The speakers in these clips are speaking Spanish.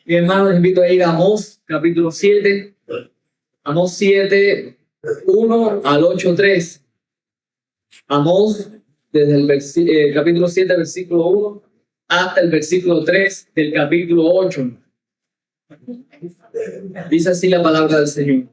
Mi hermano, les invito a ir a Amós, capítulo 7. Amós 7, 1 al 8, 3. Amós, desde el capítulo 7, versículo 1, hasta el versículo 3 del capítulo 8. Dice así la palabra del Señor.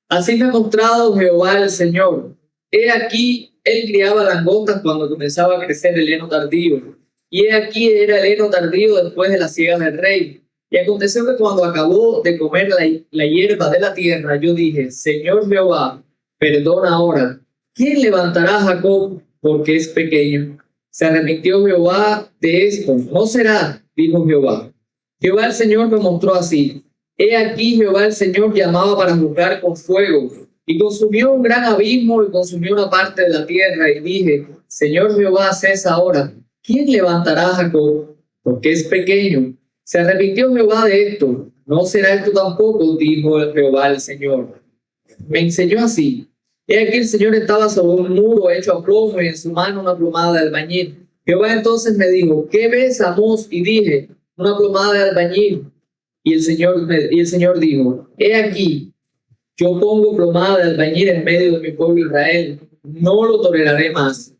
Así me ha mostrado Jehová el Señor. He aquí, él criaba langostas cuando comenzaba a crecer el heno tardío. Y he aquí era el heno tardío después de la siega del rey. Y aconteció que cuando acabó de comer la hierba de la tierra, yo dije, Señor Jehová, perdona ahora. ¿Quién levantará a Jacob? Porque es pequeño. Se arrepintió Jehová de esto. No será, dijo Jehová. Jehová el Señor me mostró así. He aquí Jehová el Señor llamaba para juzgar con fuego. Y consumió un gran abismo y consumió una parte de la tierra. Y dije, Señor Jehová, cesa ahora. ¿Quién levantará a Jacob? Porque es pequeño. Se arrepintió Jehová de esto. No será esto tampoco, dijo Jehová el Señor. Me enseñó así. He aquí el Señor estaba sobre un muro hecho a plomo y en su mano una plomada de albañil. Jehová entonces me dijo, ¿qué ves, Amós? Y dije, una plomada de albañil. Y el Señor dijo, he aquí, yo pongo plomada de albañil en medio de mi pueblo Israel. No lo toleraré más.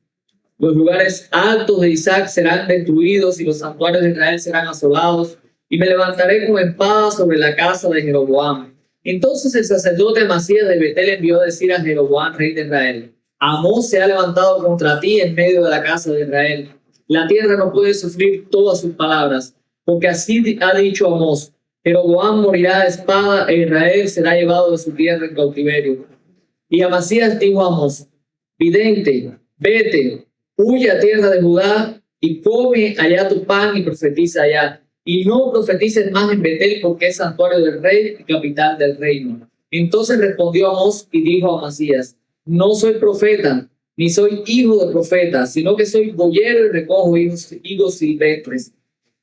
Los lugares altos de Isaac serán destruidos y los santuarios de Israel serán asolados. Y me levantaré con espada sobre la casa de Jeroboam. Entonces el sacerdote Amasías de Betel envió a decir a Jeroboam, rey de Israel, Amós se ha levantado contra ti en medio de la casa de Israel. La tierra no puede sufrir todas sus palabras, porque así ha dicho Amós, Jeroboam morirá de espada e Israel será llevado de su tierra en cautiverio. Y Amasías dijo a Amós, vidente, vete, huye a tierra de Judá y come allá tu pan y profetiza allá. Y no profetices más en Betel porque es santuario del rey y capital del reino. Entonces respondió Amós y dijo a Amasías, no soy profeta, ni soy hijo de profeta, sino que soy boyero y recojo higos silvestres.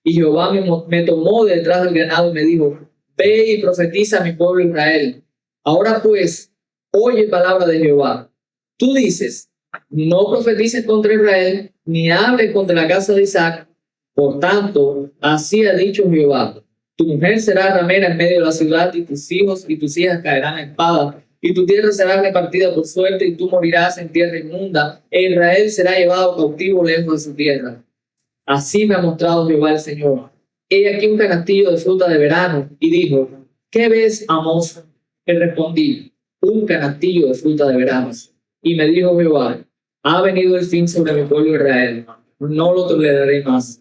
Y Jehová me tomó de detrás del ganado y me dijo, ve y profetiza a mi pueblo Israel. Ahora pues, oye palabra de Jehová. Tú dices, no profetices contra Israel, ni hables contra la casa de Isaac. Por tanto, así ha dicho Jehová, tu mujer será ramera en medio de la ciudad, y tus hijos y tus hijas caerán a espada, y tu tierra será repartida por suerte, y tú morirás en tierra inmunda, e Israel será llevado cautivo lejos de su tierra. Así me ha mostrado Jehová el Señor. He aquí un canastillo de fruta de verano, y dijo, ¿qué ves, Amós? Le respondí, un canastillo de fruta de verano. Y me dijo Jehová, ha venido el fin sobre mi pueblo Israel, no lo toleraré más.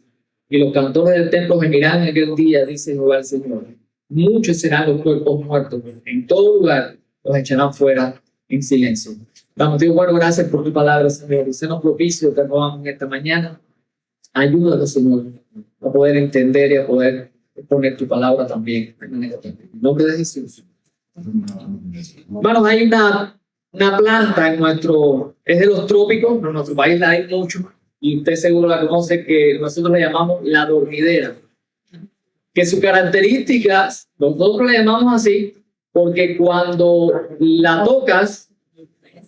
Y los cantores del templo gemirán en aquel día, dice Jehová el Señor. Muchos serán los cuerpos muertos, en todo lugar los echarán fuera en silencio. Damos Dios, bueno, gracias por tu palabra, Señor. Y senos propicio, te rogamos en esta mañana. Ayúdanos, Señor, a poder entender y a poder poner tu palabra también. En nombre de Jesús. Hermanos, hay una planta es de los trópicos, en nuestro país la hay mucho. Y usted seguro la conoce, que nosotros la llamamos la dormidera. Que sus características, nosotros la llamamos así, porque cuando la tocas,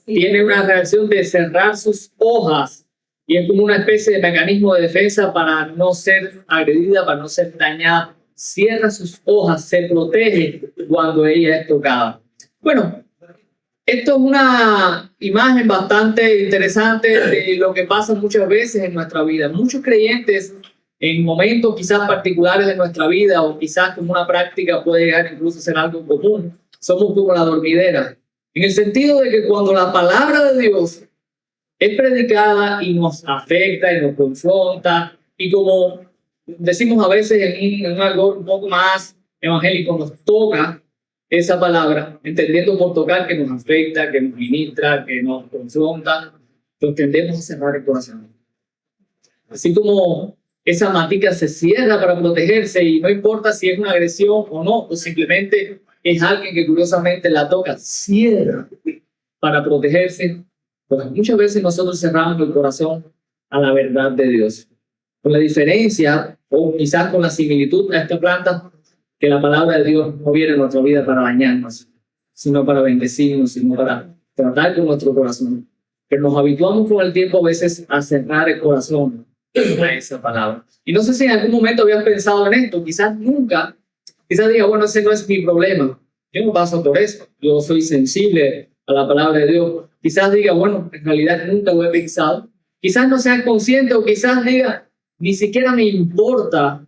tiene una reacción de cerrar sus hojas, y es como una especie de mecanismo de defensa para no ser agredida, para no ser dañada. Cierra sus hojas, se protege cuando ella es tocada. Bueno, esto es una imagen bastante interesante de lo que pasa muchas veces en nuestra vida. Muchos creyentes, en momentos quizás particulares de nuestra vida, o quizás como una práctica puede llegar incluso a ser algo común, somos como la dormidera. En el sentido de que cuando la palabra de Dios es predicada y nos afecta y nos confronta, y como decimos a veces en un algo un poco más evangélico, nos toca esa palabra, entendiendo por tocar que nos afecta, que nos ministra, que nos confronta, pues tendemos a cerrar el corazón. Así como esa matica se cierra para protegerse, y no importa si es una agresión o no, o simplemente es alguien que curiosamente la toca, cierra para protegerse, pues muchas veces nosotros cerramos el corazón a la verdad de Dios. Con la diferencia, o quizás con la similitud a esta planta, que la palabra de Dios no viene a nuestra vida para dañarnos, sino para bendecirnos, sino para tratar con nuestro corazón. Pero nos habituamos con el tiempo a veces a cerrar el corazón a esa palabra. Y no sé si en algún momento habían pensado en esto, quizás nunca, quizás diga, bueno, ese no es mi problema, yo no paso por eso, yo soy sensible a la palabra de Dios. Quizás diga, bueno, en realidad nunca lo he pensado. Quizás no seas consciente o quizás diga, ni siquiera me importa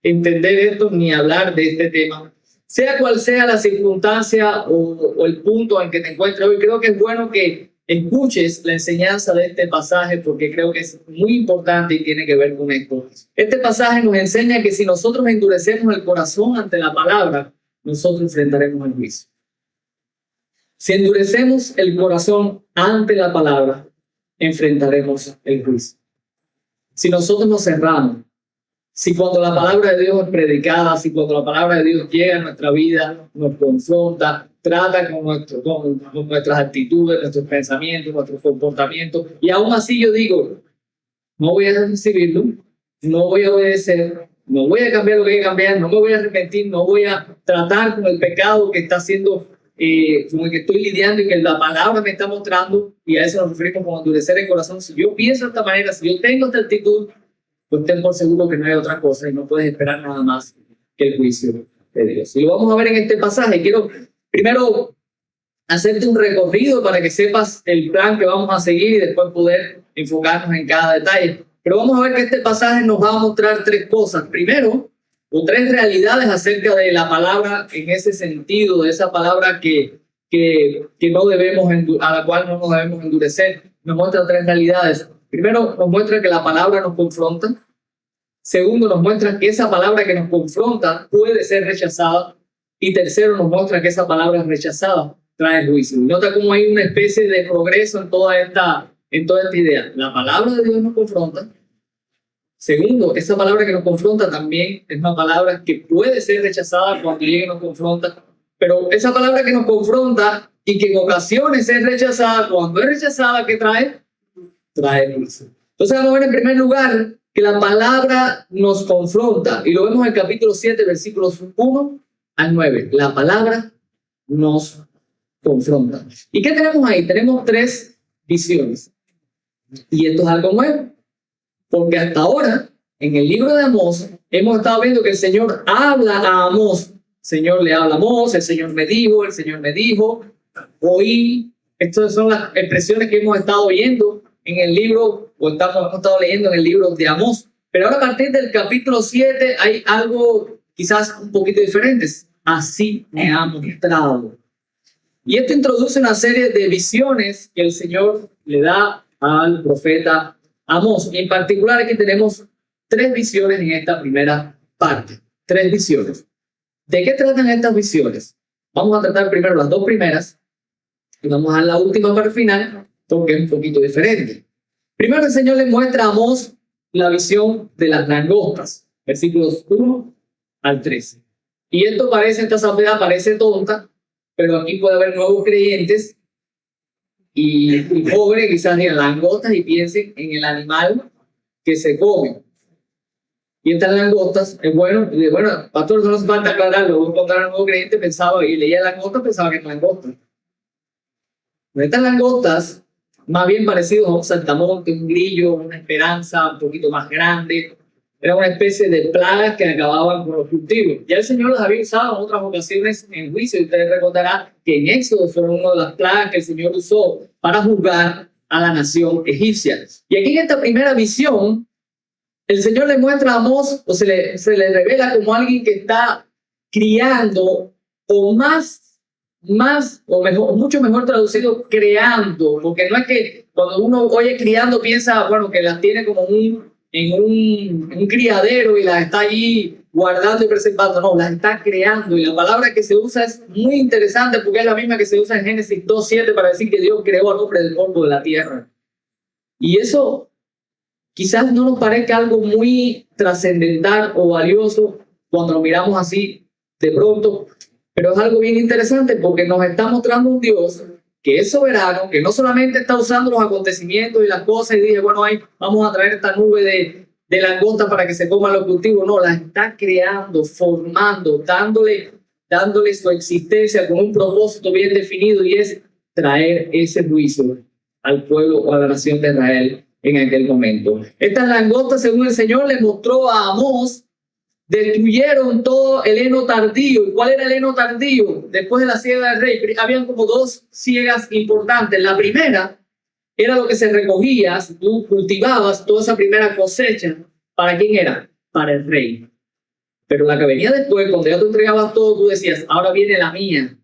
entender esto ni hablar de este tema. Sea cual sea la circunstancia o el punto en que te encuentres hoy, creo que es bueno que escuches la enseñanza de este pasaje porque creo que es muy importante y tiene que ver con esto. Este pasaje nos enseña que si nosotros endurecemos el corazón ante la palabra, nosotros enfrentaremos el juicio. Si endurecemos el corazón ante la palabra, enfrentaremos el juicio. Si nosotros nos cerramos, si cuando la palabra de Dios es predicada, si cuando la palabra de Dios llega a nuestra vida, nos confronta, trata con nuestras actitudes, nuestros pensamientos, nuestros comportamientos, y aún así yo digo, no voy a recibirlo, no voy a obedecer, no voy a cambiar lo que hay que cambiar, no me voy a arrepentir, no voy a tratar con el pecado que está haciendo, con el que estoy lidiando y que la palabra me está mostrando, y a eso nos referimos como endurecer el corazón. Si yo pienso de esta manera, si yo tengo esta actitud, pues ten por seguro que no hay otra cosa y no puedes esperar nada más que el juicio de Dios. Y lo vamos a ver en este pasaje. Quiero primero hacerte un recorrido para que sepas el plan que vamos a seguir y después poder enfocarnos en cada detalle. Pero vamos a ver que este pasaje nos va a mostrar tres cosas. Primero, o tres realidades acerca de la palabra en ese sentido, de esa palabra que no debemos, a la cual no nos debemos endurecer. Nos muestra tres realidades. Primero, nos muestra que la palabra nos confronta. Segundo, nos muestra que esa palabra que nos confronta puede ser rechazada. Y tercero, nos muestra que esa palabra rechazada trae juicio. Nota cómo hay una especie de progreso en toda esta idea. La palabra de Dios nos confronta. Segundo, esa palabra que nos confronta también es una palabra que puede ser rechazada cuando llegue y nos confronta. Pero esa palabra que nos confronta y que en ocasiones es rechazada, cuando es rechazada, ¿qué trae? Trae juicio. Entonces vamos a ver en primer lugar que la palabra nos confronta. Y lo vemos en el capítulo 7, versículos 1 al 9. La palabra nos confronta. ¿Y qué tenemos ahí? Tenemos tres visiones. Y esto es algo nuevo. Porque hasta ahora, en el libro de Amós, hemos estado viendo que el Señor habla a Amós. El Señor le habla a Amós, el Señor me dijo, el Señor me dijo, oí. Estas son las expresiones que hemos estado oyendo en el libro, o hemos estado leyendo en el libro de Amós. Pero ahora a partir del capítulo 7 hay algo quizás un poquito diferente. Así me ha mostrado. Y esto introduce una serie de visiones que el Señor le da al profeta Amós. Y en particular aquí tenemos tres visiones en esta primera parte. Tres visiones. ¿De qué tratan estas visiones? Vamos a tratar primero las dos primeras y vamos a la última para el final, porque es un poquito diferente. Primero el Señor le muestra a Amós la visión de las langostas, versículos 1 al 13. Y esto parece, esta salvedad parece tonta, pero aquí puede haber nuevos creyentes y pobres quizás digan langostas y piensen en el animal que se come. Y estas langostas, es bueno, pastor, no hace falta aclararlo, voy a encontrar a un nuevo creyente, pensaba, y leía langostas, pensaba que es langosta. Estas langostas, más bien parecidos a un saltamonte, un grillo, una esperanza un poquito más grande, era una especie de plagas que acababan con los cultivos. Ya el Señor las había usado en otras ocasiones en juicio, y ustedes recordarán que en Éxodo fueron una de las plagas que el Señor usó para juzgar a la nación egipcia. Y aquí en esta primera visión, el Señor le muestra a Amós, o se le revela como alguien que está criando, o mucho mejor traducido, creando, porque no es que cuando uno oye criando piensa, bueno, que las tiene como en un criadero y las está allí guardando y preservando. No, las está creando. Y la palabra que se usa es muy interesante porque es la misma que se usa en Génesis 2:7 para decir que Dios creó al hombre del polvo de la tierra. Y eso quizás no nos parezca algo muy trascendental o valioso cuando lo miramos así de pronto, pero es algo bien interesante porque nos está mostrando un Dios que es soberano, que no solamente está usando los acontecimientos y las cosas y dice, bueno, ahí vamos a traer esta nube de langostas para que se coman los cultivos. No, las está creando, formando, dándole su existencia con un propósito bien definido, y es traer ese juicio al pueblo o a la nación de Israel en aquel momento. Estas langostas, según el Señor le mostró a Amós, destruyeron todo el heno tardío. ¿Y cuál era el heno tardío? Después de la siega del rey, habían como dos siegas importantes. La primera era lo que se recogía, tú cultivabas toda esa primera cosecha. ¿Para quién era? Para el rey. Pero la que venía después, cuando ya tú entregabas todo, tú decías, ahora viene la mía,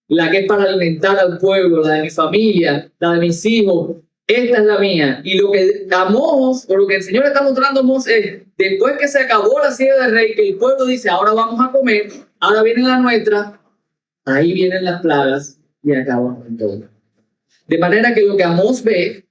la que es para alimentar al pueblo, la de mi familia, la de mis hijos. Esta es la mía. Y lo que Amós, o lo que el Señor está mostrando a Amós es, después que se acabó la siega del rey, que el pueblo dice, ahora vamos a comer, ahora viene la nuestra, ahí vienen las plagas y acaban con todo. De manera que lo que Amós ve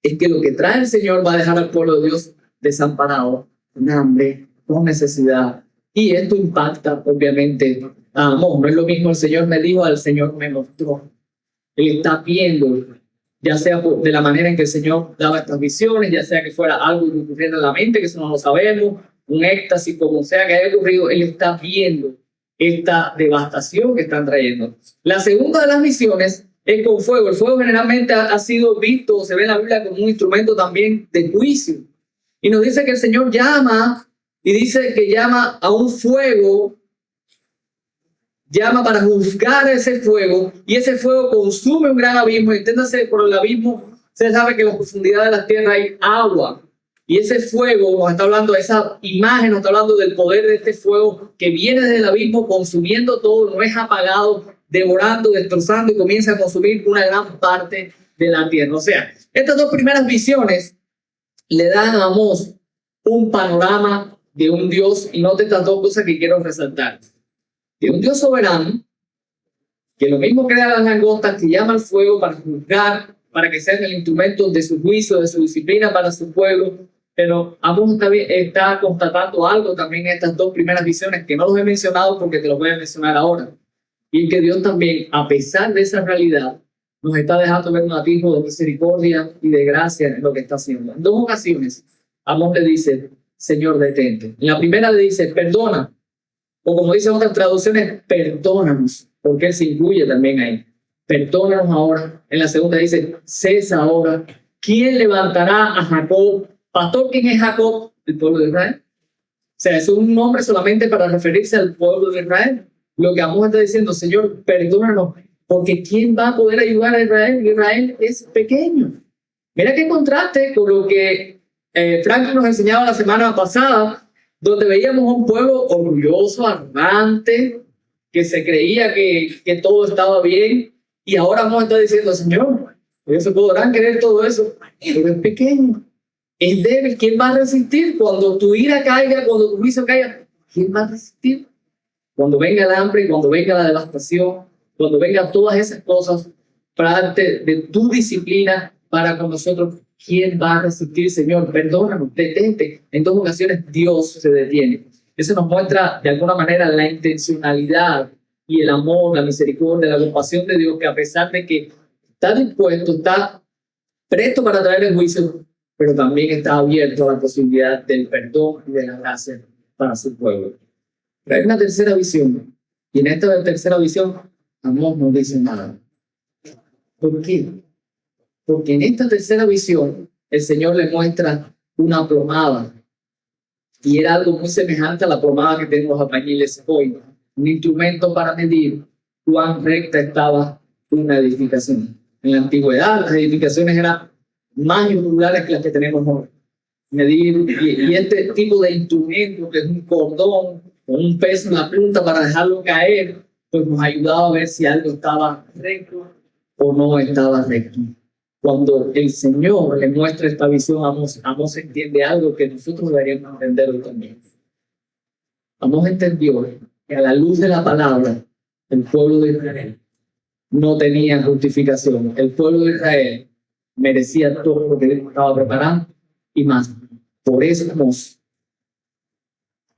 es que lo que trae el Señor va a dejar al pueblo de Dios desamparado, con hambre, con necesidad. Y esto impacta, obviamente, a Amós. No es lo mismo el Señor me dijo, al Señor me mostró. Él está viendo, ya sea de la manera en que el Señor daba estas visiones, ya sea que fuera algo que ocurriera en la mente, que eso no lo sabemos, un éxtasis, como sea que haya ocurrido, Él está viendo esta devastación que están trayendo. La segunda de las misiones es con fuego. El fuego generalmente ha sido visto, se ve en la Biblia como un instrumento también de juicio. Y nos dice que el Señor llama, y dice que llama a un fuego, llama para juzgar ese fuego, y ese fuego consume un gran abismo. Entiéndase, por el abismo, se sabe que en la profundidad de la tierra hay agua. Y ese fuego, nos está hablando de esa imagen, nos está hablando del poder de este fuego que viene desde el abismo, consumiendo todo, no es apagado, devorando, destrozando, y comienza a consumir una gran parte de la tierra. O sea, estas dos primeras visiones le dan a Amós un panorama de un Dios, y note estas dos cosas que quiero resaltar. De un Dios soberano, que lo mismo crea las langostas, que llama al fuego para juzgar, para que sean el instrumento de su juicio, de su disciplina para su pueblo. Pero Amós está constatando algo también en estas dos primeras visiones, que no los he mencionado porque te los voy a mencionar ahora. Y que Dios también, a pesar de esa realidad, nos está dejando ver un atisbo de misericordia y de gracia en lo que está haciendo. En dos ocasiones, Amós le dice, Señor, detente. En la primera le dice, perdona. O como dicen otras traducciones, perdónanos, porque Él se incluye también ahí. Perdónanos ahora. En la segunda dice, cesa ahora. ¿Quién levantará a Jacob? Pastor, ¿quién es Jacob? El pueblo de Israel. O sea, es un nombre solamente para referirse al pueblo de Israel. Lo que Amós está diciendo, Señor, perdónanos, porque ¿quién va a poder ayudar a Israel? Israel es pequeño. Mira qué contraste con lo que Frank nos enseñaba la semana pasada, donde veíamos un pueblo orgulloso, arrogante, que se creía que todo estaba bien, y ahora Amós está diciendo, Señor, ellos se podrán querer todo eso, pero es pequeño, es débil. ¿Quién va a resistir cuando tu ira caiga, cuando tu juicio caiga? ¿Quién va a resistir? Cuando venga el hambre, cuando venga la devastación, cuando vengan todas esas cosas, parte de tu disciplina para con nosotros, ¿quién va a resistir, Señor? Perdónanos, detente. En dos ocasiones Dios se detiene. Eso nos muestra de alguna manera la intencionalidad y el amor, la misericordia, la compasión de Dios, que a pesar de que está dispuesto, está presto para traer el juicio, pero también está abierto a la posibilidad del perdón y de la gracia para su pueblo. Pero hay una tercera visión, y en esta tercera visión Amós no dice nada. ¿Por qué? Porque en esta tercera visión el Señor le muestra una plomada, y era algo muy semejante a la plomada que tenemos los albañiles hoy, un instrumento para medir cuán recta estaba una edificación. En la antigüedad las edificaciones eran más irregulares que las que tenemos hoy. Medir, y este tipo de instrumento, que es un cordón con un peso en la punta para dejarlo caer, pues nos ayudaba a ver si algo estaba recto o no estaba recto. Cuando el Señor le muestra esta visión a Amós, Amós entiende algo que nosotros deberíamos entender también. Amós entendió que a la luz de la palabra, el pueblo de Israel no tenía justificación. El pueblo de Israel merecía todo lo que Dios estaba preparando y más. Por eso Amós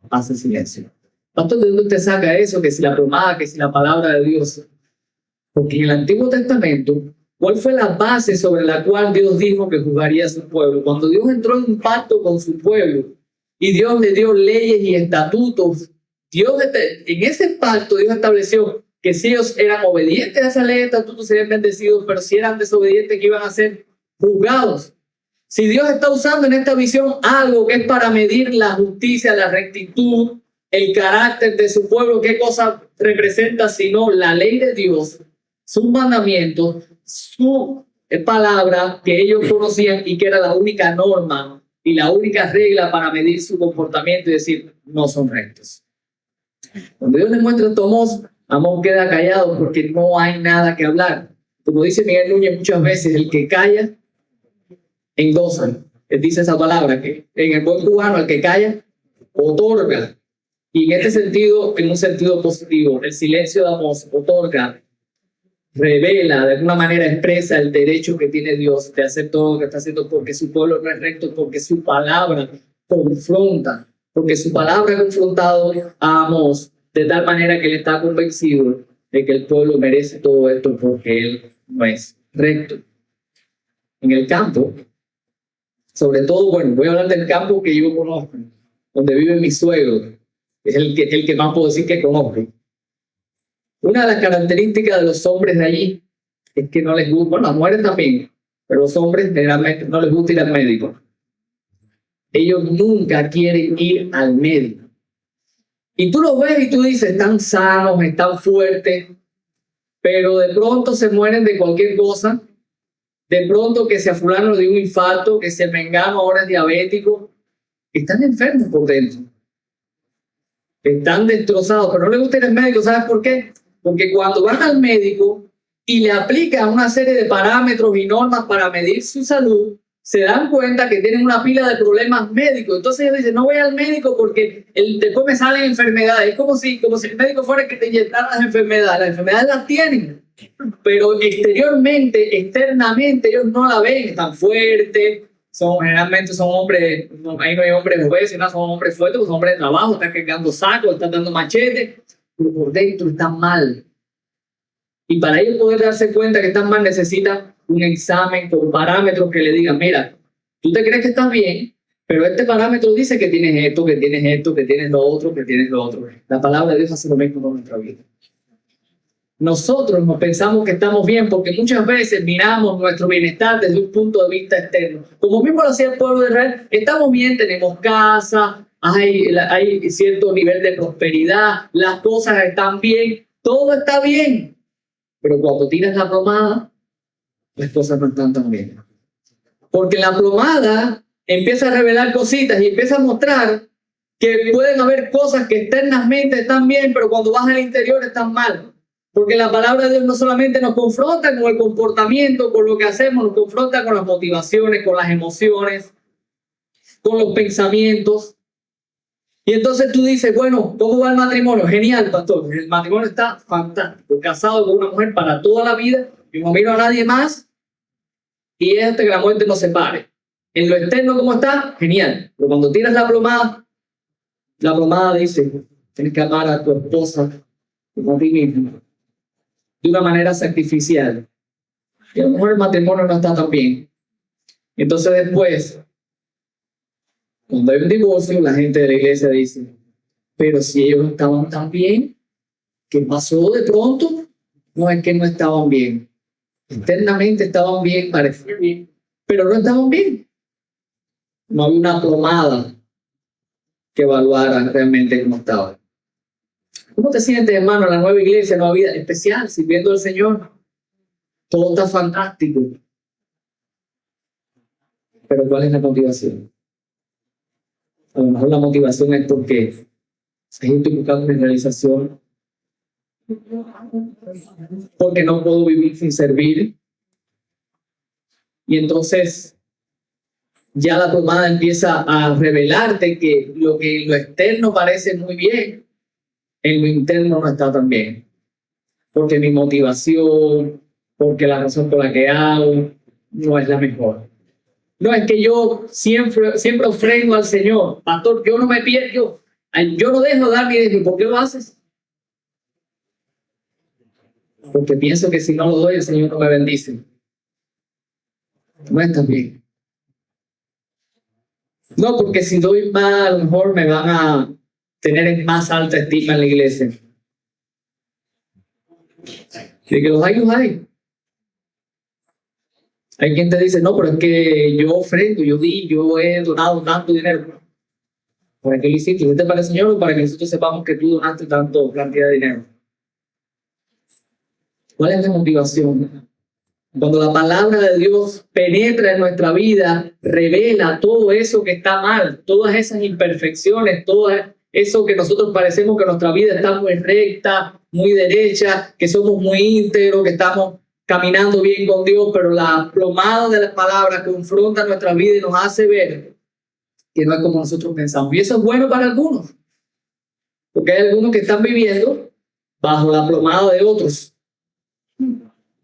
hace silencio. Pastor, ¿de dónde usted saca eso? Que si la plomada, que si la palabra de Dios. Porque en el Antiguo Testamento, ¿cuál fue la base sobre la cual Dios dijo que juzgaría a su pueblo? Cuando Dios entró en un pacto con su pueblo y Dios le dio leyes y estatutos, en ese pacto Dios estableció que si ellos eran obedientes a esa ley y estatutos serían bendecidos, pero si eran desobedientes que iban a ser juzgados. O Si Dios está usando en esta visión algo que es para medir la justicia, la rectitud, el carácter de su pueblo, ¿qué cosa representa sino la ley de Dios, sus mandamientos, su palabra que ellos conocían y que era la única norma y la única regla para medir su comportamiento y decir, no son rectos? Cuando Dios le muestra a Tomás, Amón queda callado porque no hay nada que hablar. Como dice Miguel Núñez muchas veces, el que calla, endosa. Él dice esa palabra, que en el buen cubano, el que calla, otorga. Y en este sentido, en un sentido positivo, el silencio de Amós otorga, revela, de alguna manera expresa el derecho que tiene Dios de hacer todo lo que está haciendo porque su pueblo no es recto, porque su palabra confronta, porque su palabra ha confrontado a Amós de tal manera que él está convencido de que el pueblo merece todo esto porque él no es recto. En el campo, sobre todo, bueno, voy a hablar del campo que yo conozco, donde vive mi suegro, es el que más puedo decir que conozco. Una de las características de los hombres de allí es que no les gusta, bueno, las mujeres también, pero los hombres generalmente no les gusta ir al médico. Ellos nunca quieren ir al médico. Y tú los ves y tú dices, están sanos, están fuertes, pero de pronto se mueren de cualquier cosa. De pronto que se a fulano de un infarto, que se mengano ahora es diabético. Están enfermos por dentro. Están destrozados, pero no les gusta ir al médico. ¿Sabes por qué? Porque cuando van al médico y le aplican una serie de parámetros y normas para medir su salud, se dan cuenta que tienen una pila de problemas médicos. Entonces ellos dicen, no voy al médico porque después me salen enfermedades. Es como si el médico fuera el que te inyectara las enfermedades. Las enfermedades las tienen, pero exteriormente, externamente, ellos no la ven. Están fuertes, generalmente son hombres, ahí no hay hombres obesos, no, son hombres fuertes, son hombres de trabajo, están cargando sacos, están dando machetes, pero por dentro están mal. Y para ellos poder darse cuenta que están mal, necesitan un examen con parámetros que le digan, mira, tú te crees que estás bien, pero este parámetro dice que tienes esto, que tienes esto, que tienes lo otro, que tienes lo otro. La palabra de Dios hace lo mismo con nuestra vida. Nosotros nos pensamos que estamos bien porque muchas veces miramos nuestro bienestar desde un punto de vista externo. Como mismo lo hacía el pueblo de Israel, estamos bien, tenemos casa, hay cierto nivel de prosperidad, las cosas están bien, todo está bien. Pero cuando tiras la plomada, las cosas no están tan bien. Porque la plomada empieza a revelar cositas y empieza a mostrar que pueden haber cosas que externamente están bien, pero cuando vas al interior están mal. Porque la palabra de Dios no solamente nos confronta con el comportamiento, con lo que hacemos, nos confronta con las motivaciones, con las emociones, con los pensamientos. Y entonces tú dices, bueno, ¿cómo va el matrimonio? Genial, pastor. El matrimonio está fantástico. Casado con una mujer para toda la vida. Yo no miro a nadie más. Y es hasta que la muerte nos separe. En lo externo, ¿cómo está? Genial. Pero cuando tiras la plomada dice, tienes que amar a tu esposa como a ti mismo, de una manera sacrificial. Y a lo mejor el matrimonio no está tan bien. Entonces después, cuando hay un divorcio, la gente de la iglesia dice, pero si ellos estaban tan bien, ¿qué pasó de pronto? No, es que no estaban bien. Externamente estaban bien, parecía bien, pero no estaban bien. No había una plomada que evaluara realmente cómo estaba. ¿Cómo te sientes, hermano, en la nueva iglesia, nueva vida especial, sirviendo al Señor? Todo está fantástico. Pero ¿cuál es la motivación? A lo mejor la motivación es porque estoy buscando mi realización, porque no puedo vivir sin servir. Y entonces ya la plomada empieza a revelarte que lo externo parece muy bien, en lo interno no está tan bien. Porque mi motivación, porque la razón por la que hago, no es la mejor. No, es que yo siempre ofrendo al Señor. Pastor, yo no me pierdo. Yo no dejo de dar mi dinero. ¿Por qué lo haces? Porque pienso que si no lo doy, el Señor no me bendice. No está bien. No, porque si doy más, a lo mejor me van a tener en más alta estima en la iglesia. De que los hay. Hay quien te dice, no, pero es que yo ofrendo, yo he donado tanto dinero. ¿Para qué lo hiciste? ¿Hiciste para el Señor o para que nosotros sepamos que tú donaste tanto cantidad de dinero? ¿Cuál es la motivación? Cuando la palabra de Dios penetra en nuestra vida, revela todo eso que está mal, todas esas imperfecciones, todo eso que nosotros parecemos que nuestra vida está muy recta, muy derecha, que somos muy íntegros, que estamos caminando bien con Dios, pero la plomada de las palabras confronta nuestra vida y nos hace ver que no es como nosotros pensamos. Y eso es bueno para algunos, porque hay algunos que están viviendo bajo la plomada de otros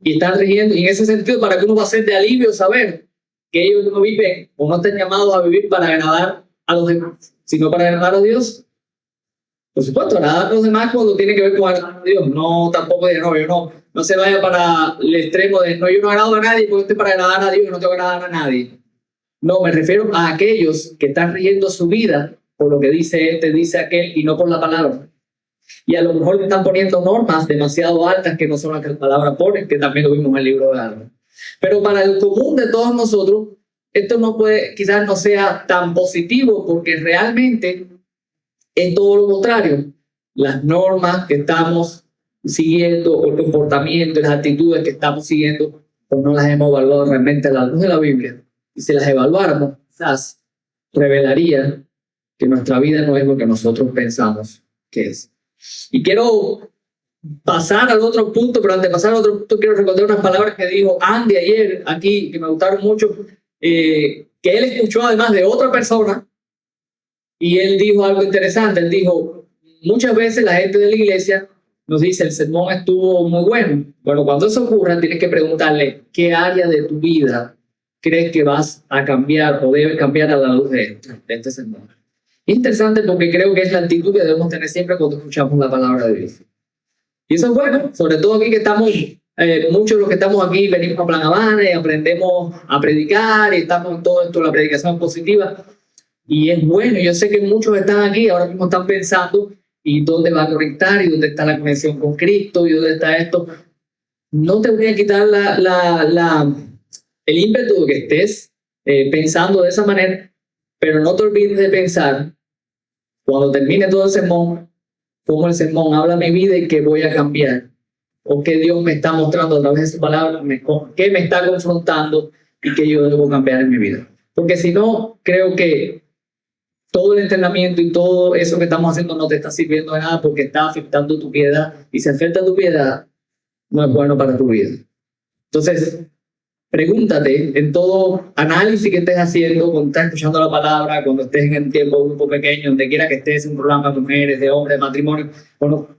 y están riendo. Y en ese sentido, para que uno va a ser de alivio saber que ellos no viven o no están llamados a vivir para agradar a los demás, sino para agradar a Dios. Por supuesto, agradar a los demás cuando tiene que ver con agradar a Dios. No, tampoco de no, yo no se vaya para el extremo de no, yo no agrado a nadie porque estoy para agradar a Dios y no tengo que agradar a nadie. No, me refiero a aquellos que están rigiendo su vida por lo que dice este, dice aquel y no por la palabra. Y a lo mejor le están poniendo normas demasiado altas que no son las que la palabra pone, que también lo vimos en el libro de Álvaro. Pero para el común de todos nosotros, esto no puede, quizás no sea tan positivo porque realmente es todo lo contrario. Las normas que estamos siguiendo, el comportamiento, las actitudes que estamos siguiendo, pues no las hemos evaluado realmente a la luz de la Biblia. Y si las evaluáramos, quizás revelaría que nuestra vida no es lo que nosotros pensamos que es. Y quiero pasar al otro punto, pero antes de pasar al otro punto quiero recordar unas palabras que dijo Andy ayer aquí, que me gustaron mucho, que él escuchó además de otra persona, y él dijo algo interesante. Él dijo, muchas veces la gente de la iglesia nos dice, el sermón estuvo muy bueno. Bueno, cuando eso ocurra, tienes que preguntarle, ¿qué área de tu vida crees que vas a cambiar o debes cambiar a la luz de este sermón? Interesante porque creo que es la actitud que debemos tener siempre cuando escuchamos la palabra de Dios. Y eso es bueno, sobre todo aquí que estamos, muchos de los que estamos aquí venimos a Plan Habana y aprendemos a predicar y estamos en todo esto, la predicación positiva. Y es bueno, yo sé que muchos están aquí, ahora mismo están pensando, ¿y dónde va a conectar? ¿Y dónde está la conexión con Cristo? ¿Y dónde está esto? No te voy a quitar el ímpetu de que estés pensando de esa manera, pero no te olvides de pensar, cuando termine todo el sermón, cómo el sermón habla mi vida y qué voy a cambiar, o qué Dios me está mostrando a través de su palabra, qué me está confrontando y qué yo debo cambiar en mi vida. Porque si no, creo que todo el entrenamiento y todo eso que estamos haciendo no te está sirviendo de nada porque está afectando tu piedad, y si afecta tu piedad, no es bueno para tu vida. Entonces, pregúntate en todo análisis que estés haciendo, cuando estés escuchando la palabra, cuando estés en el tiempo de grupo pequeño, donde quiera que estés, en un programa de mujeres, de hombres, de matrimonio, bueno,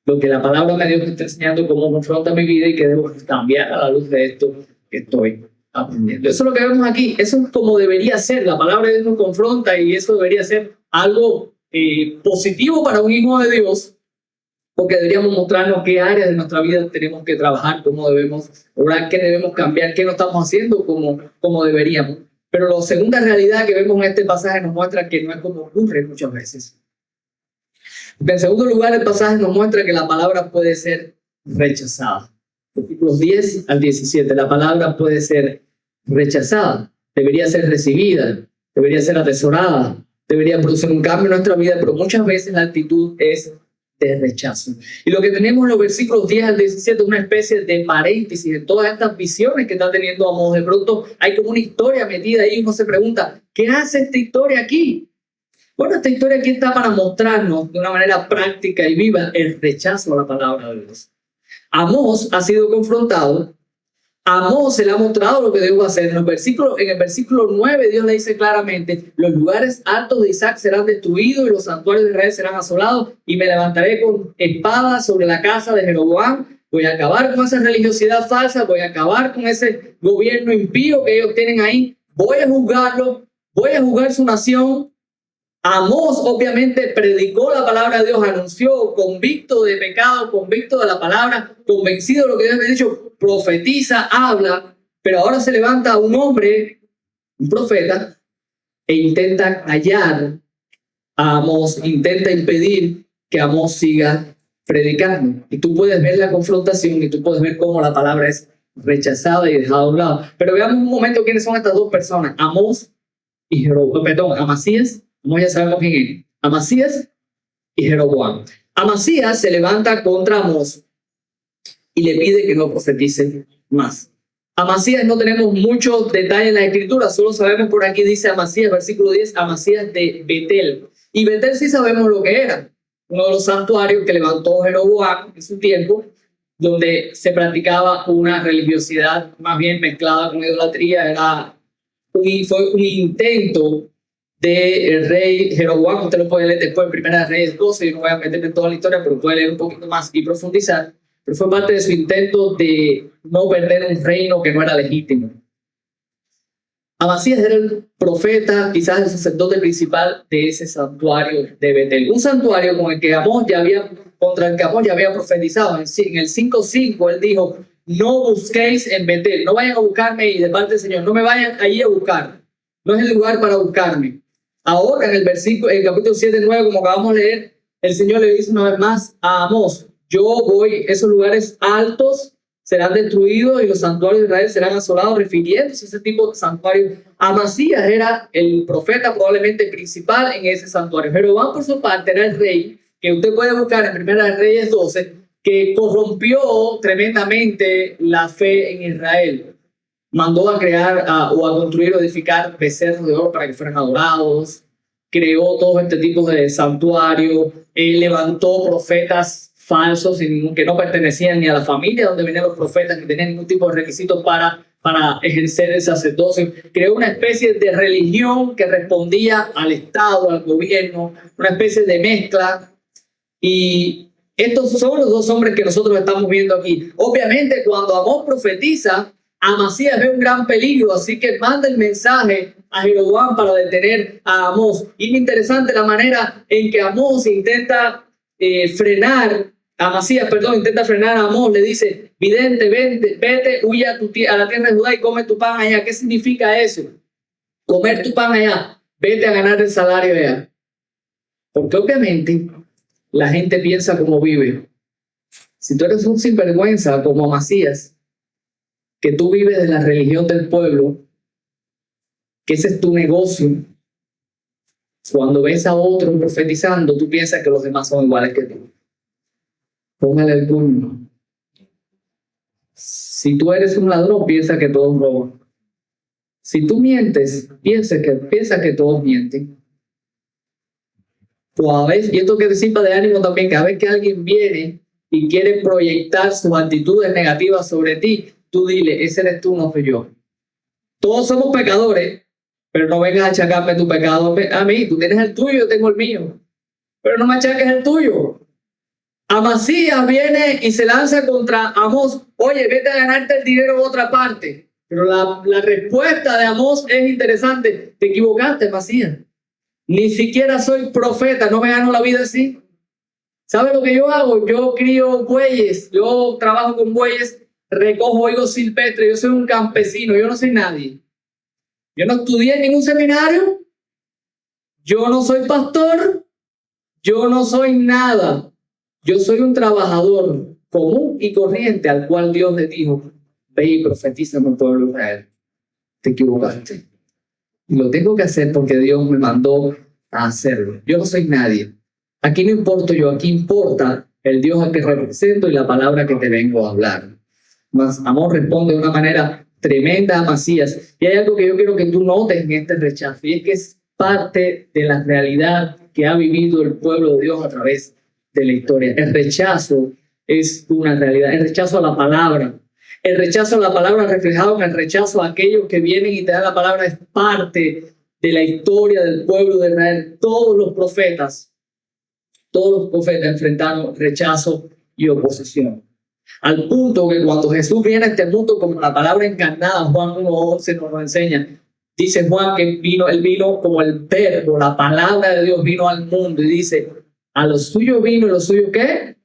lo que la palabra de Dios me está enseñando, cómo confronta mi vida y que debo cambiar a la luz de esto que estoy aprendiendo. Eso es lo que vemos aquí, eso es como debería ser, la palabra de Dios nos confronta y eso debería ser algo positivo para un hijo de Dios, porque deberíamos mostrarnos qué áreas de nuestra vida tenemos que trabajar, cómo debemos orar, qué debemos cambiar, qué no estamos haciendo como deberíamos. Pero la segunda realidad que vemos en este pasaje nos muestra que no es como ocurre muchas veces. En segundo lugar, el pasaje nos muestra que la palabra puede ser rechazada. Versículos 10 al 17, la palabra puede ser rechazada, debería ser recibida, debería ser atesorada, debería producir un cambio en nuestra vida, pero muchas veces la actitud es de rechazo. Y lo que tenemos en los versículos 10 al 17 es una especie de paréntesis de todas estas visiones que está teniendo Amós. De pronto hay como una historia metida ahí y uno se pregunta, ¿qué hace esta historia aquí? Bueno, esta historia aquí está para mostrarnos de una manera práctica y viva el rechazo a la palabra de Dios. Amós ha sido confrontado, a Amós se le ha mostrado lo que debo hacer. En el versículo 9 Dios le dice claramente, los lugares altos de Isaac serán destruidos y los santuarios de Israel serán asolados y me levantaré con espada sobre la casa de Jeroboam. Voy a acabar con esa religiosidad falsa, voy a acabar con ese gobierno impío que ellos tienen ahí, voy a juzgarlo, voy a juzgar su nación. Amós obviamente predicó la palabra de Dios, anunció, convicto de pecado, convicto de la palabra, convencido de lo que Dios me ha dicho, profetiza, habla, pero ahora se levanta un hombre, un profeta, e intenta callar a Amós, intenta impedir que Amós siga predicando. Y tú puedes ver la confrontación y tú puedes ver cómo la palabra es rechazada y dejada a un lado. Pero veamos un momento quiénes son estas dos personas, Amós y Jeroboam. Perdón, Amasías. Amós ya sabemos quién es. Amasías y Jeroboam. Amasías se levanta contra Amós y le pide que no profetice más. Amasías no tenemos muchos detalles en la escritura, solo sabemos por aquí dice Amasías, versículo 10, Amasías de Betel. Y Betel sí sabemos lo que era, uno de los santuarios que levantó Jeroboam en su tiempo, donde se practicaba una religiosidad más bien mezclada con idolatría. Fue un intento del rey Jeroboam. Usted lo puede leer después en Primera Reyes 12, yo no voy a meterme en toda la historia, pero puede leer un poquito más y profundizar. Pero fue parte de su intento de no perder un reino que no era legítimo. Amasías era el profeta, quizás el sacerdote principal de ese santuario de Betel. Un santuario con el que contra el que Amós ya había profetizado. En el 5:5 él dijo, no busquéis en Betel, no vayan a buscarme y de parte del Señor, no me vayan allí a buscar. No es el lugar para buscarme. Ahora en el capítulo 7:9, como acabamos de leer, el Señor le dice una vez más a Amós, esos lugares altos serán destruidos y los santuarios de Israel serán asolados, refiriéndose a ese tipo de santuario. Amasías era el profeta probablemente principal en ese santuario. Jeroboam, por su parte, era el rey, que usted puede buscar en Primera Reyes 12, que corrompió tremendamente la fe en Israel. Mandó a crear o a construir o edificar becerros de oro para que fueran adorados, creó todo este tipo de santuarios, levantó profetas falsos que no pertenecían ni a la familia donde venían los profetas, ni tenían ningún tipo de requisito para ejercer el sacerdocio. Creó una especie de religión que respondía al Estado, al gobierno, una especie de mezcla. Y estos son los dos hombres que nosotros estamos viendo aquí. Obviamente, cuando Amós profetiza, Amasías ve un gran peligro, así que manda el mensaje a Jeroboam para detener a Amós. Y es interesante la manera en que Amós intenta intenta frenar a Amós, le dice, vidente, vete, huye a la tierra de Judá y come tu pan allá. ¿Qué significa eso? Comer tu pan allá, vete a ganar el salario allá. Porque obviamente la gente piensa como vive. Si tú eres un sinvergüenza como Amasías, que tú vives de la religión del pueblo, que ese es tu negocio, cuando ves a otro profetizando, tú piensas que los demás son iguales que tú. Póngale el puño. Si tú eres un ladrón, piensa que todos roban. Si tú mientes, piensa que todos mienten. Y esto que te sirva de ánimo también, cada vez que alguien viene y quiere proyectar sus actitudes negativas sobre ti, tú dile, ese eres tú, no soy yo. Todos somos pecadores, pero no vengas a achacarme tu pecado a mí. Tú tienes el tuyo, yo tengo el mío. Pero no me achaques el tuyo. Amasías viene y se lanza contra Amós. Oye, vete a ganarte el dinero en otra parte. Pero la respuesta de Amós es interesante. Te equivocaste, Amasías. Ni siquiera soy profeta, no me gano la vida así. ¿Sabes lo que yo hago? Yo crío bueyes, yo trabajo con bueyes, recojo higos silvestres, yo soy un campesino, yo no soy nadie. Yo no estudié en ningún seminario, yo no soy pastor, yo no soy nada. Yo soy un trabajador común y corriente al cual Dios le dijo, ve y profetiza en el pueblo de Israel. Te equivocaste. Y lo tengo que hacer porque Dios me mandó a hacerlo. Yo no soy nadie. Aquí no importo yo, aquí importa el Dios al que represento y la palabra que te vengo a hablar. Mas Amós responde de una manera tremenda a Amasías. Y hay algo que yo quiero que tú notes en este rechazo, y es que es parte de la realidad que ha vivido el pueblo de Dios a través de la historia. El rechazo es una realidad, el rechazo a la palabra. El rechazo a la palabra reflejado en el rechazo a aquellos que vienen y te dan la palabra es parte de la historia del pueblo de Israel. Todos los profetas enfrentaron rechazo y oposición. Al punto que cuando Jesús viene a este mundo como la palabra encarnada, Juan 1:11 nos lo enseña. Dice Juan que él vino como el verbo, la palabra de Dios vino al mundo y dice, a los suyos vino y los suyos ¿qué?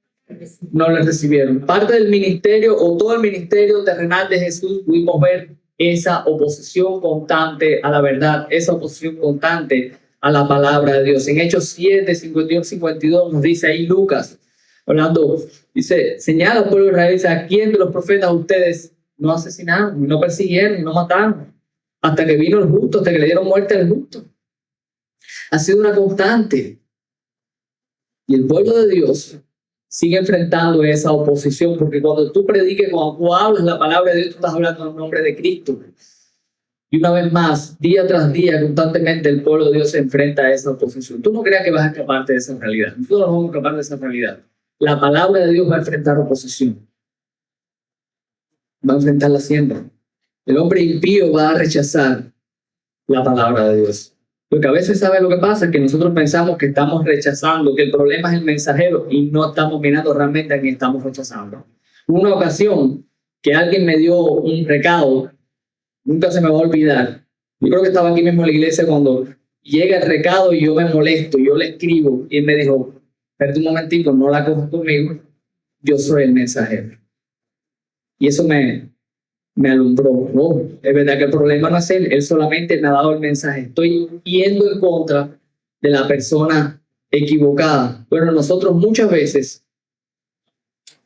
No le recibieron. Parte del ministerio o todo el ministerio terrenal de Jesús pudimos ver esa oposición constante a la verdad, esa oposición constante a la palabra de Dios. En Hechos 7, 51, 52 nos dice ahí Lucas, hablando, dice, señala al pueblo de Israel, dice, ¿a quién de los profetas ustedes no asesinaron, no persiguieron, no mataron, hasta que vino el justo, hasta que le dieron muerte al justo. Ha sido una constante. Y el pueblo de Dios sigue enfrentando esa oposición, porque cuando tú prediques, cuando tú hablas la palabra de Dios, tú estás hablando en nombre de Cristo. Y una vez más, día tras día, constantemente el pueblo de Dios se enfrenta a esa oposición. Tú no creas que vas a escaparte de esa realidad. Nosotros no vamos a escapar de esa realidad. La palabra de Dios va a enfrentar oposición. Va a enfrentarla siempre. El hombre impío va a rechazar la palabra de Dios. Porque a veces, ¿sabe lo que pasa? Que nosotros pensamos que estamos rechazando, que el problema es el mensajero y no estamos mirando realmente a quién estamos rechazando. Una ocasión que alguien me dio un recado, nunca se me va a olvidar. Yo creo que estaba aquí mismo en la iglesia cuando llega el recado y yo me molesto, yo le escribo y él me dijo, espérate un momentico, no la cojas conmigo, yo soy el mensajero. Y eso me alumbró. Oh, es verdad que el problema no es él solamente me ha dado el mensaje. Estoy yendo en contra de la persona equivocada. Bueno, nosotros muchas veces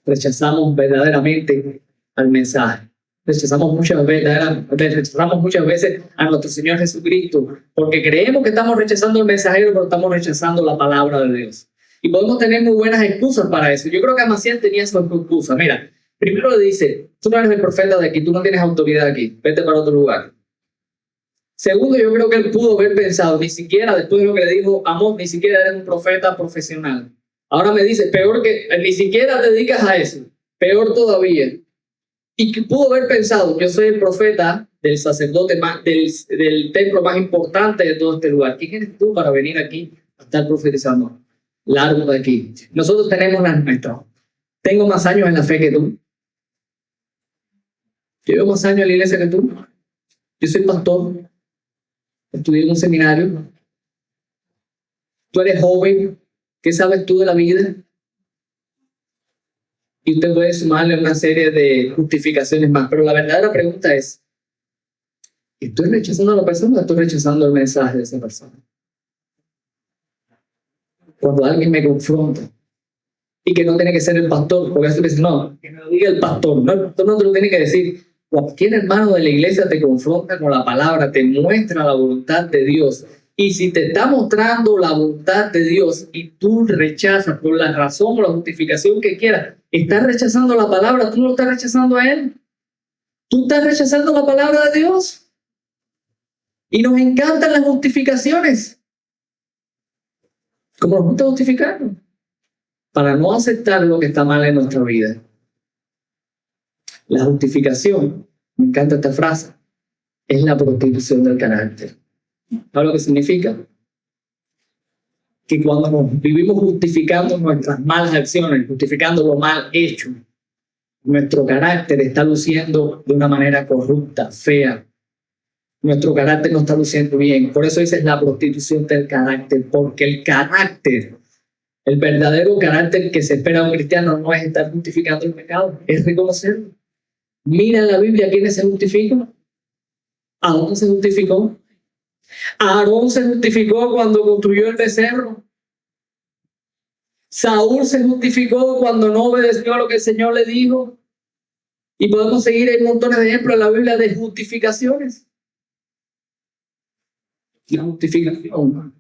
rechazamos verdaderamente al mensaje. Rechazamos muchas veces a nuestro Señor Jesucristo, porque creemos que estamos rechazando el mensajero, pero estamos rechazando la palabra de Dios. Y podemos tener muy buenas excusas para eso. Yo creo que Amasías tenía su excusa. Mira, primero le dice, tú no eres el profeta de aquí, tú no tienes autoridad aquí, vete para otro lugar. Segundo, yo creo que él pudo haber pensado, ni siquiera después de lo que le dijo Amós, ni siquiera eres un profeta profesional. Ahora me dice, peor que, ni siquiera te dedicas a eso, peor todavía. Y que pudo haber pensado, yo soy el profeta del sacerdote del templo más importante de todo este lugar. ¿Quién eres tú para venir aquí a estar profetizando? Largo de aquí. Nosotros tenemos las nuestras. Tengo más años en la fe que tú. Llevo más años en la iglesia que tú. Yo soy pastor. Estudié en un seminario. Tú eres joven. ¿Qué sabes tú de la vida? Y usted puede sumarle una serie de justificaciones más. Pero la verdadera pregunta es, ¿estoy rechazando a la persona o estoy rechazando el mensaje de esa persona? Cuando alguien me confronta, y que no tiene que ser el pastor, porque eso dice, no, que me lo diga el pastor. No, el pastor no te lo tiene que decir. Cualquier hermano de la iglesia te confronta con la palabra, te muestra la voluntad de Dios. Y si te está mostrando la voluntad de Dios y tú rechazas por la razón o la justificación que quieras, estás rechazando la palabra, tú no lo estás rechazando a Él. Tú estás rechazando la palabra de Dios. Y nos encantan las justificaciones. ¿Cómo nos gusta justificarnos? Para no aceptar lo que está mal en nuestra vida. La justificación, me encanta esta frase, es la prostitución del carácter. ¿Sabes lo que significa? Que cuando nos vivimos justificando nuestras malas acciones, justificando lo mal hecho, nuestro carácter está luciendo de una manera corrupta, fea. Nuestro carácter no está luciendo bien. Por eso dice la prostitución del carácter, porque el carácter, el verdadero carácter que se espera de un cristiano no es estar justificando el pecado, es reconocerlo. Mira en la Biblia quiénes se justifican. Aarón se justificó. Aarón se justificó cuando construyó el becerro. Saúl se justificó cuando no obedeció a lo que el Señor le dijo. Y podemos seguir, hay montones de ejemplos en la Biblia de justificaciones. La justificación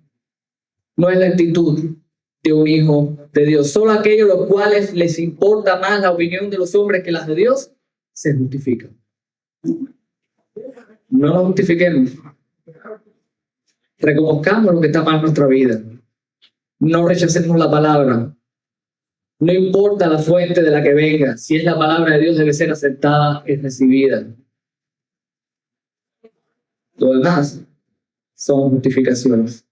no es la actitud de un hijo de Dios. Solo aquellos a los cuales les importa más la opinión de los hombres que las de Dios se justifican. No nos justifiquemos. Reconozcamos lo que está mal en nuestra vida. No rechacemos la palabra. No importa la fuente de la que venga. Si es la palabra de Dios, debe ser aceptada y recibida. Lo demás son justificaciones.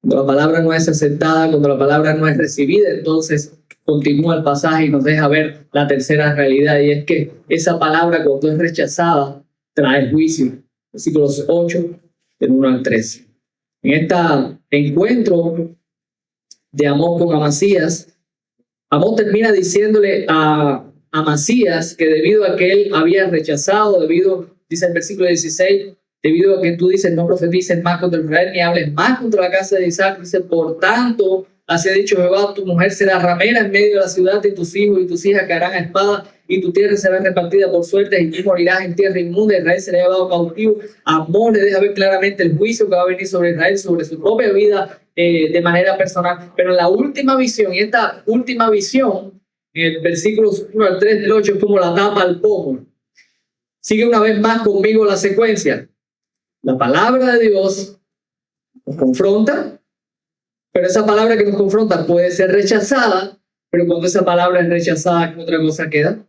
Cuando la palabra no es aceptada, cuando la palabra no es recibida, entonces continúa el pasaje y nos deja ver la tercera realidad, y es que esa palabra, cuando es rechazada, trae juicio. Versículos 8, del 1 al 13. En este encuentro de Amós con Amasías, Amós termina diciéndole a Amasías que debido a que él había rechazado, dice el versículo 16, debido a que tú dices no profetices más contra Israel ni hables más contra la casa de Isaac, dice, por tanto, así ha dicho Jehová, tu mujer será ramera en medio de la ciudad y tus hijos y tus hijas caerán a espada y tu tierra será repartida por suerte, y tú morirás en tierra inmunda. Israel será llevado cautivo. Amós le deja ver claramente el juicio que va a venir sobre Israel, sobre su propia vida de manera personal. Pero la última visión, y esta última visión, en el versículo 1 al 3 del 8, es como la tapa al pomo. Sigue una vez más conmigo la secuencia. La palabra de Dios nos confronta, pero esa palabra que nos confronta puede ser rechazada, pero cuando esa palabra es rechazada, ¿qué otra cosa queda?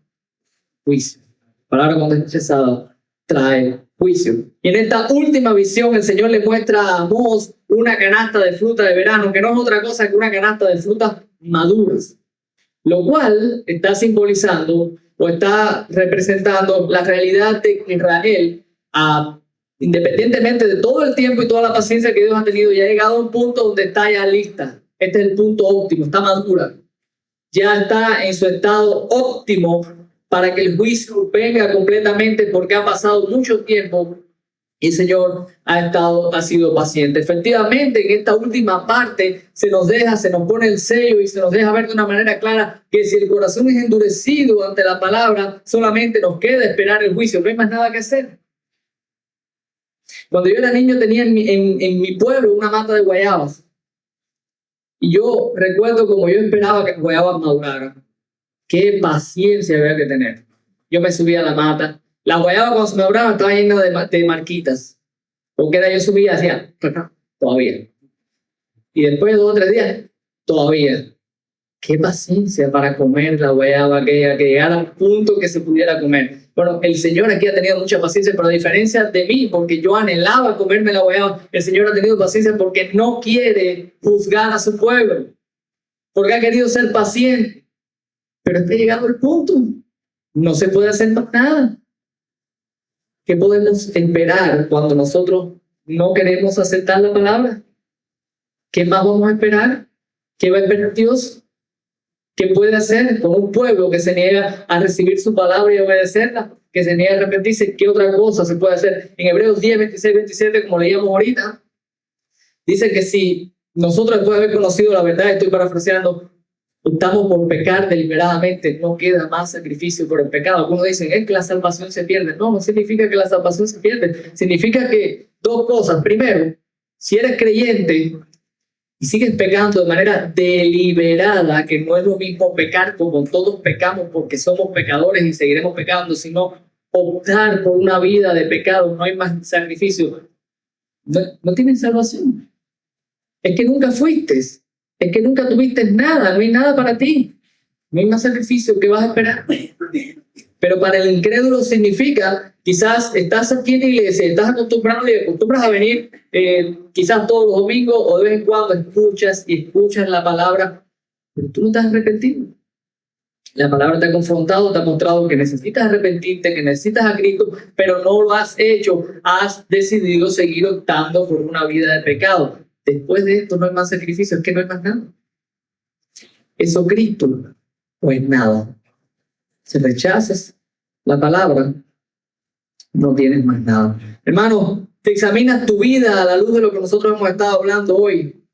Juicio. La palabra cuando es rechazada trae juicio. Y en esta última visión el Señor le muestra a Amós una canasta de fruta de verano, que no es otra cosa que una canasta de frutas maduras, lo cual está simbolizando o está representando la realidad de Israel, independientemente de todo el tiempo y toda la paciencia que Dios ha tenido, ya ha llegado a un punto donde está ya lista. Este es el punto óptimo, está madura. Ya está en su estado óptimo para que el juicio venga completamente, porque ha pasado mucho tiempo y el Señor ha sido paciente. Efectivamente, en esta última parte se nos pone el sello y se nos deja ver de una manera clara que si el corazón es endurecido ante la palabra, solamente nos queda esperar el juicio, no hay más nada que hacer. Cuando yo era niño tenía en mi pueblo una mata de guayabas. Y yo recuerdo como yo esperaba que las guayabas maduraran. Qué paciencia había que tener. Yo me subía a la mata. Las guayabas cuando se maduraban estaban llenas de marquitas. Porque yo subía hacia todavía. Y después de 2 o 3 días, todavía. Qué paciencia para comer la guayaba que llegara al punto que se pudiera comer. Bueno, el Señor aquí ha tenido mucha paciencia, pero a diferencia de mí, porque yo anhelaba comerme la guayaba, el Señor ha tenido paciencia porque no quiere juzgar a su pueblo, porque ha querido ser paciente. Pero está llegado el punto. No se puede hacer más nada. ¿Qué podemos esperar cuando nosotros no queremos aceptar la palabra? ¿Qué más vamos a esperar? ¿Qué va a esperar Dios? ¿Qué puede hacer con un pueblo que se niega a recibir su palabra y obedecerla? Que se niega a arrepentirse. ¿Qué otra cosa se puede hacer? En Hebreos 10, 26, 27, como leíamos ahorita, dice que si nosotros después de haber conocido la verdad, estoy parafraseando, optamos por pecar deliberadamente, no queda más sacrificio por el pecado. Algunos dicen, es que la salvación se pierde. No, no significa que la salvación se pierde. Significa que 2 cosas. Primero, si eres creyente y sigues pecando de manera deliberada, que no es lo mismo pecar como todos pecamos porque somos pecadores y seguiremos pecando, sino optar por una vida de pecado, no hay más sacrificio. No tienes salvación. Es que nunca fuiste. Es que nunca tuviste nada, no hay nada para ti. No hay más sacrificio que vas a esperar. Pero para el incrédulo significa, quizás estás aquí en la iglesia, estás acostumbrado y acostumbras a venir quizás todos los domingos o de vez en cuando escuchas la palabra, pero tú no te has arrepentido. La palabra te ha confrontado, te ha mostrado que necesitas arrepentirte, que necesitas a Cristo, pero no lo has hecho. Has decidido seguir optando por una vida de pecado. Después de esto no hay más sacrificio, es que no hay más nada. Eso Cristo no es nada. Si rechazas la palabra, no tienes más nada. Hermano, te examinas tu vida a la luz de lo que nosotros hemos estado hablando hoy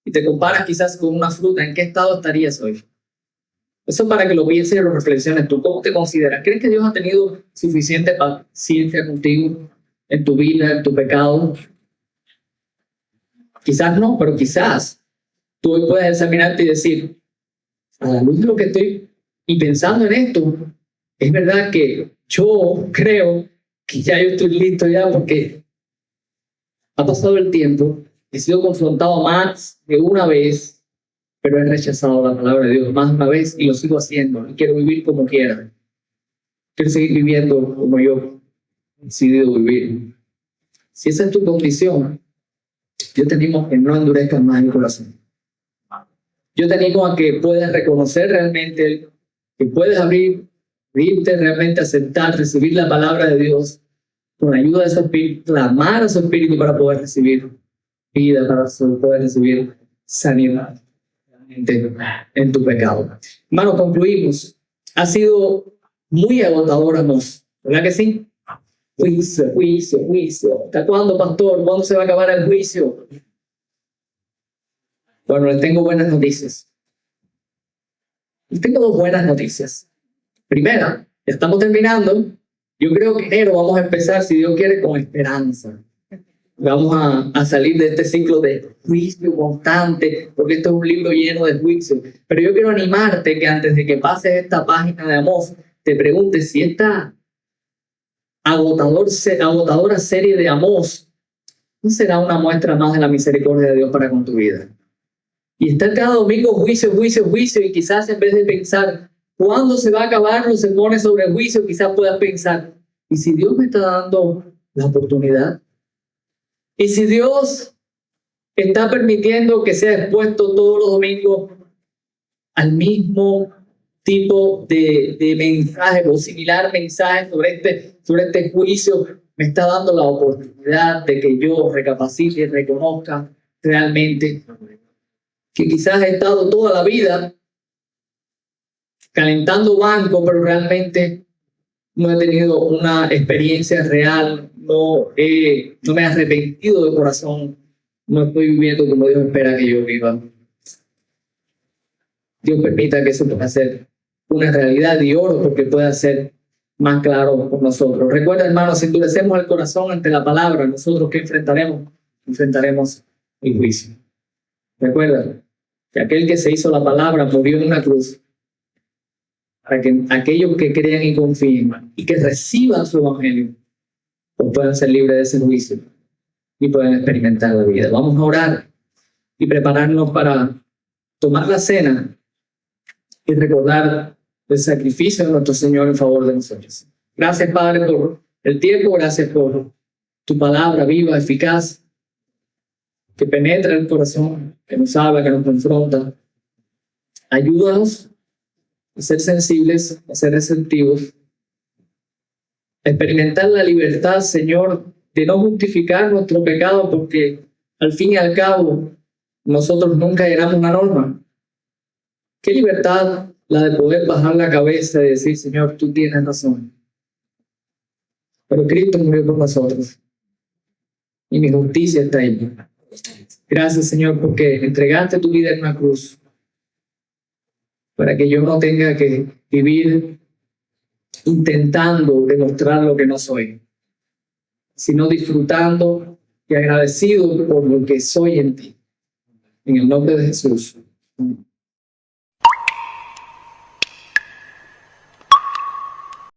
y te comparas quizás con una fruta. ¿En qué estado estarías hoy? Eso para que lo pienses y lo reflexiones. ¿Tú cómo te consideras? ¿Crees que Dios ha tenido suficiente paciencia contigo en tu vida, en tu pecado? Quizás no, pero quizás tú hoy puedes examinarte y decir, a la luz de lo que estoy y pensando en esto, es verdad que yo creo que ya yo estoy listo ya porque ha pasado el tiempo, he sido confrontado más de una vez, pero he rechazado la palabra de Dios más de una vez y lo sigo haciendo. Y quiero vivir como quiera. Quiero seguir viviendo como yo he decidido vivir. Si esa es tu condición, yo te animo a que no endurezcas más el corazón. Yo te animo a que puedas reconocer realmente, que puedes abrirte realmente, aceptar, recibir la palabra de Dios con ayuda de su espíritu, clamar a su espíritu para poder recibir vida, para poder recibir sanidad en tu pecado. Hermano, concluimos. Ha sido muy agotador, Amós, ¿verdad que sí? Juicio, juicio, juicio. ¿Hasta cuándo, pastor? ¿Cuándo se va a acabar el juicio? Bueno, les tengo buenas noticias. Les tengo 2 buenas noticias. Primera, Ya estamos terminando. Yo creo que enero vamos a empezar, si Dios quiere, con esperanza. Vamos a salir de este ciclo de juicio constante, porque esto es un libro lleno de juicio. Pero yo quiero animarte que antes de que pases esta página de Amós, te preguntes si esta agotadora serie de Amós no será una muestra más de la misericordia de Dios para con tu vida. Y estar cada domingo juicio, juicio, juicio, y quizás en vez de pensar cuándo se va a acabar los sermones sobre el juicio, quizás puedas pensar, ¿y si Dios me está dando la oportunidad? ¿Y si Dios está permitiendo que sea expuesto todos los domingos al mismo tipo de mensaje o similar mensaje sobre este juicio? Me está dando la oportunidad de que yo recapacite y reconozca realmente que quizás he estado toda la vida calentando banco, pero realmente no he tenido una experiencia real, no me he arrepentido de corazón, no estoy viviendo como Dios espera que yo viva. Dios permita que eso pueda ser una realidad y oro porque pueda ser más claro por nosotros. Recuerda, hermanos, si endurecemos el corazón ante la palabra, nosotros ¿qué enfrentaremos? Enfrentaremos el juicio. Recuerda que aquel que se hizo la palabra murió en una cruz para que aquellos que crean y confíen y que reciban su evangelio pues puedan ser libres de ese juicio y puedan experimentar la vida. Vamos a orar y prepararnos para tomar la cena y recordar el sacrificio de nuestro Señor en favor de nosotros. Gracias, Padre, por el tiempo. Gracias por tu palabra viva, eficaz, que penetra el corazón, que nos habla, que nos confronta. Ayúdanos a ser sensibles, a ser receptivos, a experimentar la libertad, Señor, de no justificar nuestro pecado, porque al fin y al cabo nosotros nunca llegamos a una norma. Qué libertad la de poder bajar la cabeza y decir, Señor, tú tienes razón. Pero Cristo murió por nosotros y mi justicia está ahí. Gracias, Señor, porque entregaste tu vida en una cruz para que yo no tenga que vivir intentando demostrar lo que no soy, sino disfrutando y agradecido por lo que soy en ti. En el nombre de Jesús.